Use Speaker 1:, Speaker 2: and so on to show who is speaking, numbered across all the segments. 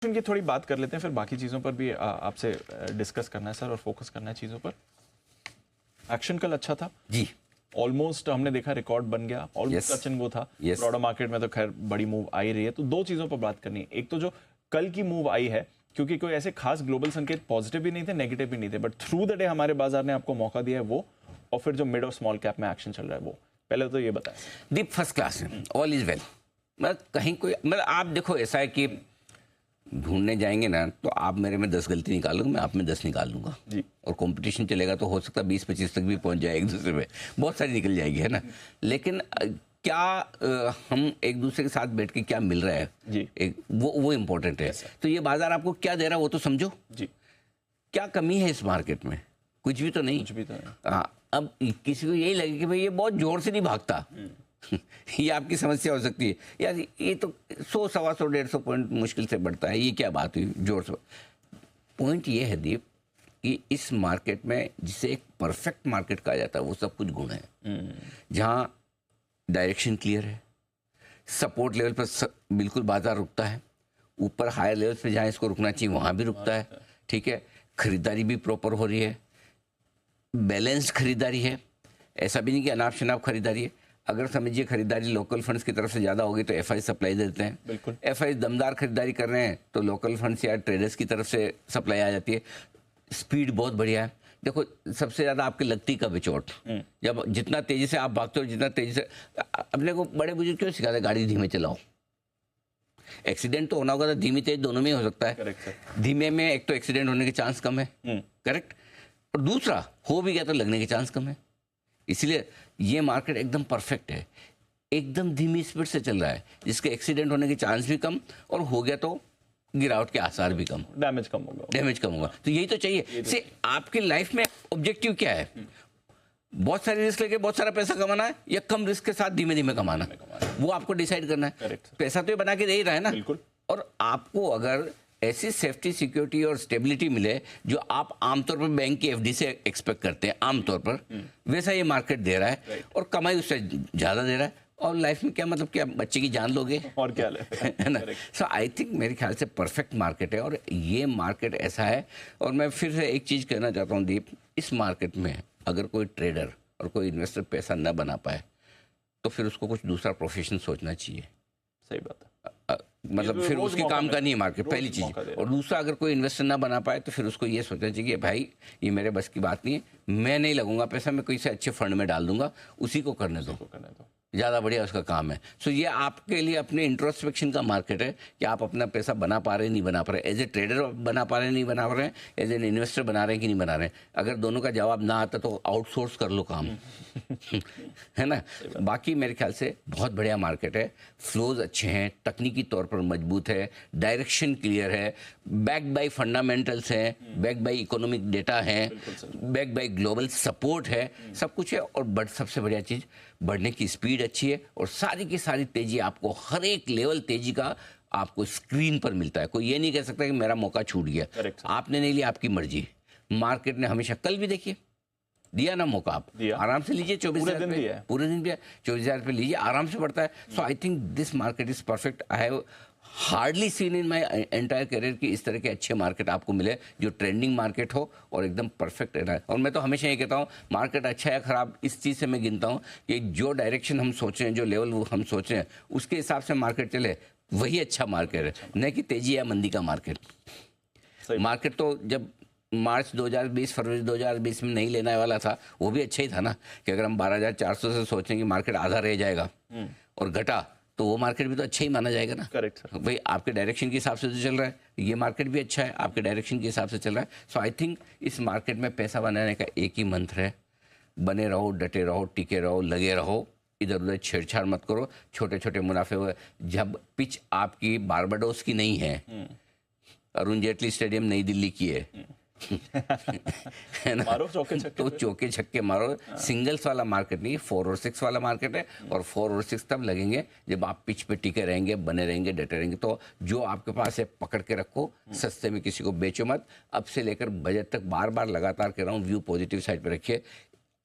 Speaker 1: की थोड़ी बात कर लेते हैं, फिर बाकी चीज़ों पर भी आपसे डिस्कस करना है सर, और फोकस करना है चीज़ों पर। एक्शन कल अच्छा था
Speaker 2: जी,
Speaker 1: ऑलमोस्ट हमने देखा रिकॉर्ड बन गया, ऑलमोस्ट टच एंड गो था। ब्रॉडर मार्केट में तो खैर बड़ी मूव आ ही रही है। तो दो चीज़ों पर बात करनी है, एक तो जो कल की मूव आई है, क्योंकि कोई ऐसे खास ग्लोबल संकेत पॉजिटिव भी नहीं थे, नेगेटिव भी नहीं थे, बट थ्रू द डे हमारे बाजार ने आपको मौका दिया है वो, और फिर जो मिड और स्मॉल कैप में एक्शन चल रहा है वो, पहले तो ये बताएं।
Speaker 2: दीप फर्स्ट क्लास है, ऑल इज वेल। मतलब कहीं कोई मतलब आप देखो ऐसा है कि ढूंढने जाएंगे ना तो आप मेरे में 10 गलती निकालोगे, मैं आप में 10 निकाल लूंगा
Speaker 1: जी।
Speaker 2: और कंपटीशन चलेगा तो हो सकता है 20-25 तक भी पहुंच जाए, एक दूसरे में बहुत सारी निकल जाएगी, है ना। लेकिन क्या हम एक दूसरे के साथ बैठ के क्या मिल रहा है
Speaker 1: जी।
Speaker 2: एक वो इम्पोर्टेंट है। तो ये बाजार आपको क्या दे रहा है वो तो समझो।
Speaker 1: जी।
Speaker 2: क्या कमी है इस मार्केट में? कुछ भी तो नहीं।
Speaker 1: कुछ भी तो नहीं।
Speaker 2: हाँ, अब किसी को यही लगे कि भाई ये बहुत जोर से नहीं भागता ये आपकी समस्या हो सकती है यार, ये तो 100, 125, 150 पॉइंट मुश्किल से बढ़ता है, ये क्या बात हुई जोर से। पॉइंट ये है दीप कि इस मार्केट में जिसे एक परफेक्ट मार्केट कहा जाता है वो सब कुछ गुण है। जहाँ डायरेक्शन क्लियर है, सपोर्ट लेवल पर बिल्कुल बाजार रुकता है, ऊपर हायर लेवल पे जहाँ इसको रुकना चाहिए वहाँ भी रुकता है, ठीक है। खरीदारी भी प्रॉपर हो रही है, बैलेंस्ड खरीदारी है, ऐसा भी नहीं कि अनाप शनाप खरीदारी है। अगर समझिए खरीदारी लोकल फंड्स की तरफ से ज़्यादा होगी तो एफआई सप्लाई देते हैं,
Speaker 1: बिल्कुल।
Speaker 2: एफआई दमदार खरीदारी कर रहे हैं तो लोकल फंड्स या ट्रेडर्स की तरफ से सप्लाई आ जाती है। स्पीड बहुत बढ़िया है। देखो सबसे ज़्यादा आपकी लगती कब है चोट, जब जितना तेज़ी से आप भागते हो, जितना तेज़ी से अपने को बड़े बुजुर्ग क्यों सिखाते गाड़ी धीमे चलाओ। एक्सीडेंट तो होना होगा तो धीमी तेज दोनों में हो सकता है।
Speaker 1: करेक्ट।
Speaker 2: धीमे में एक तो एक्सीडेंट होने के चांस कम है, करेक्ट, और दूसरा हो भी गया तो लगने के चांस कम है। इसलिए ये मार्केट एकदम परफेक्ट है, एकदम धीमी स्पीड से चल रहा है, जिसके एक्सीडेंट होने के चांस भी कम और हो गया तो गिरावट के आसार भी कम,
Speaker 1: डैमेज कम होगा,
Speaker 2: डैमेज कम होगा। तो यही तो चाहिए। से आपकी लाइफ में ऑब्जेक्टिव क्या है? बहुत सारी रिस्क लेके बहुत सारा पैसा कमाना है या कम रिस्क के साथ धीमे धीमे कमाना है, वो आपको डिसाइड करना है।
Speaker 1: Correct,
Speaker 2: पैसा तो ये बना के दे ही रहा है ना।
Speaker 1: बिल्कुल।
Speaker 2: और आपको अगर ऐसी सेफ्टी, सिक्योरिटी और स्टेबिलिटी मिले जो आप आमतौर पर बैंक की एफडी से एक्सपेक्ट करते हैं आमतौर पर, वैसा ये मार्केट दे रहा है और कमाई उससे ज़्यादा दे रहा है। और लाइफ में क्या मतलब, क्या बच्चे की जान लोगे
Speaker 1: और क्या ले
Speaker 2: है ना। सो आई थिंक मेरे ख्याल से परफेक्ट मार्केट है और ये मार्केट ऐसा है। और मैं फिर से एक चीज़ कहना चाहता हूँ दीप, इस मार्केट में अगर कोई ट्रेडर और कोई इन्वेस्टर पैसा न बना पाए तो फिर उसको कुछ दूसरा प्रोफेशन सोचना चाहिए।
Speaker 1: सही बात है।
Speaker 2: मतलब फिर उसके काम का नहीं है मार्केट, पहली चीज़। और दूसरा, अगर कोई इन्वेस्टर ना बना पाए तो फिर उसको ये सोचना चाहिए कि भाई ये मेरे बस की बात नहीं है, मैं नहीं लगूंगा पैसा, मैं कोई से अच्छे फंड में डाल दूंगा, उसी को करने दो, ज़्यादा बढ़िया उसका काम है। सो ये आपके लिए अपने इंट्रोस्पेक्शन का मार्केट है कि आप अपना पैसा बना पा रहे हैं नहीं बना पा रहे, एज ए ट्रेडर बना पा रहे हैं नहीं बना पा रहे हैं, एज एन इन्वेस्टर बना रहे हैं कि नहीं बना रहे हैं। अगर दोनों का जवाब ना आता तो आउटसोर्स कर लो काम है ना। बाकी मेरे ख्याल से बहुत बढ़िया मार्केट है, फ्लोज अच्छे हैं, तकनीकी तौर पर मजबूत है, डायरेक्शन क्लियर है, बैक्ड बाई फंडामेंटल्स हैं, बैक्ड बाई इकोनॉमिक डेटा है, बैक्ड बाई ग्लोबल सपोर्ट है, सब कुछ है। और सबसे बढ़िया चीज़, बढ़ने की स्पीड अच्छी है और सारी की सारी तेजी आपको, हर एक लेवल तेजी का आपको स्क्रीन पर मिलता है। कोई ये नहीं कह सकता कि मेरा मौका छूट गया, आपने नहीं लिया, आपकी मर्जी। मार्केट ने हमेशा, कल भी देखिए दिया ना मौका, आप आराम से लीजिए, 24,000 पे पूरे दिन भी 24,000 पे लीजिए, आराम से बढ़ता है। So I think this market is perfect. I have hardly seen in my entire career कि इस तरह के अच्छे मार्केट आपको मिले जो ट्रेंडिंग मार्केट हो और एकदम परफेक्ट है। और मैं तो हमेशा ये कहता हूँ, मार्केट अच्छा है खराब इस चीज़ से मैं गिनता हूँ कि जो डायरेक्शन हम सोच रहे हैं, जो लेवल हम सोच रहे हैं, उसके हिसाब से मार्केट चले, वही अच्छा मार्केट है, न कि तेजी या मंदी का मार्केट। मार्केट तो जब मार्च 2020, फरवरी 2020 में नहीं लेने वाला था, वो भी अच्छा ही था ना, कि अगर हम 12,400 से सोचें कि मार्केट आधा रह जाएगा और घटा तो वो मार्केट भी तो अच्छा ही माना जाएगा ना।
Speaker 1: Correct sir.
Speaker 2: भाई आपके डायरेक्शन के हिसाब से तो चल रहा है, ये मार्केट भी अच्छा है, आपके डायरेक्शन के हिसाब से चल रहा है। सो आई थिंक इस मार्केट में पैसा बनाने का एक ही मंत्र है, बने रहो, डटे रहो, टिके रहो, लगे रहो, इधर उधर छेड़छाड़ मत करो, छोटे छोटे मुनाफे हुए। जब पिच आपकी बारबाडोस की नहीं है, अरुण जेटली स्टेडियम नई दिल्ली की है है ना,
Speaker 1: मारो चौके छक्के,
Speaker 2: तो चौके छक्के मारो। सिंगल्स वाला मार्केट नहीं, 4 और 6 वाला मार्केट है। और 4 और 6 तब लगेंगे जब आप पिच पे टिके रहेंगे, बने रहेंगे, डटे रहेंगे। तो जो आपके पास है पकड़ के रखो, सस्ते में किसी को बेचो मत। अब से लेकर बजट तक बार बार लगातार कह रहा हूँ, व्यू पॉजिटिव साइड पे रखिए।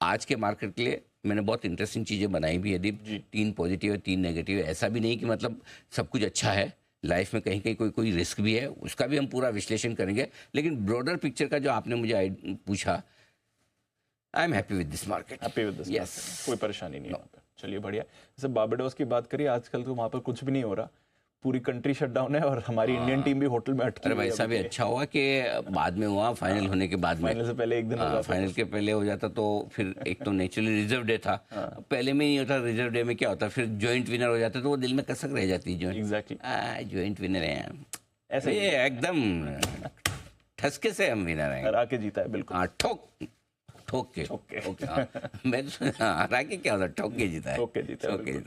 Speaker 2: आज के मार्केट के लिए मैंने बहुत इंटरेस्टिंग चीज़ें बनाई भी है दीप, 3 पॉजिटिव है 3 नेगेटिव है। ऐसा भी नहीं कि मतलब सब कुछ अच्छा है, लाइफ में कहीं कहीं कोई रिस्क भी है, उसका भी हम पूरा विश्लेषण करेंगे। लेकिन ब्रॉडर पिक्चर का जो आपने मुझे पूछा, I am happy with this market.
Speaker 1: Happy with this market, कोई परेशानी नहीं है वहाँ पे। चलिए बढ़िया। जैसे बारबाडोस की बात करिए, आजकल तो वहाँ पर कुछ भी नहीं हो रहा, पूरी कंट्री शटडाउन है और हमारी इंडियन टीम भी होटल में अटकी।
Speaker 2: अरे वैसा भी अच्छा हुआ कि बाद में हुआ, फाइनल होने के बाद में,
Speaker 1: फाइनल से पहले एक दिन हो जाता,
Speaker 2: फाइनल के पहले हो जाता तो फिर एक तो नेचुरली रिजर्व डे था, पहले में नहीं होता, रिजर्व डे में क्या होता, फिर जॉइंट विनर हो जाता तो वो दिल में कसक रह जाती है।
Speaker 1: एग्जैक्टली,
Speaker 2: जॉइंट विनर है
Speaker 1: ऐसे
Speaker 2: ये एकदम ठसके से हम विनर हैं,
Speaker 1: हरा के जीता है। बिल्कुल,
Speaker 2: हाँ, ठोक के मैं हरा के क्या होता, ठोक के जीता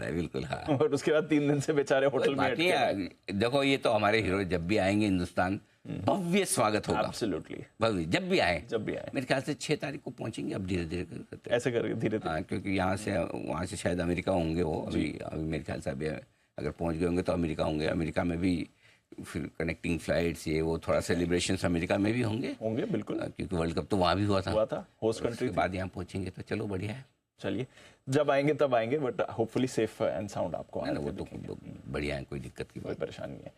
Speaker 2: है, बिल्कुल। हाँ,
Speaker 1: और उसके बाद 3 दिन से बेचारे होटल में
Speaker 2: अटके। देखो ये तो हमारे हीरो जब भी आएंगे हिंदुस्तान, भव्य स्वागत होगा,
Speaker 1: एब्सोल्युटली
Speaker 2: भव्य, जब भी आए
Speaker 1: मेरे
Speaker 2: ख्याल से 6 तारीख को पहुंचेंगे, अब धीरे धीरे करते
Speaker 1: ऐसे करके धीरे
Speaker 2: हाँ, क्योंकि यहाँ से वहाँ से शायद अमेरिका होंगे वो, अभी मेरे ख्याल से अभी अगर पहुँच गए होंगे तो अमेरिका होंगे, अमेरिका में भी फिर कनेक्टिंग फ्लाइट्स, ये वो थोड़ा सेलिब्रेशंस अमेरिका में भी होंगे
Speaker 1: बिल्कुल,
Speaker 2: क्योंकि वर्ल्ड कप तो वहाँ भी हुआ था
Speaker 1: होस्ट कंट्री।
Speaker 2: बाद यहाँ पहुँचेंगे तो चलो बढ़िया है।
Speaker 1: चलिए, जब आएंगे तब आएंगे, but hopefully safe and sound आपको
Speaker 2: वो तो बढ़िया है, कोई दिक्कत की
Speaker 1: कोई परेशानी नहीं है।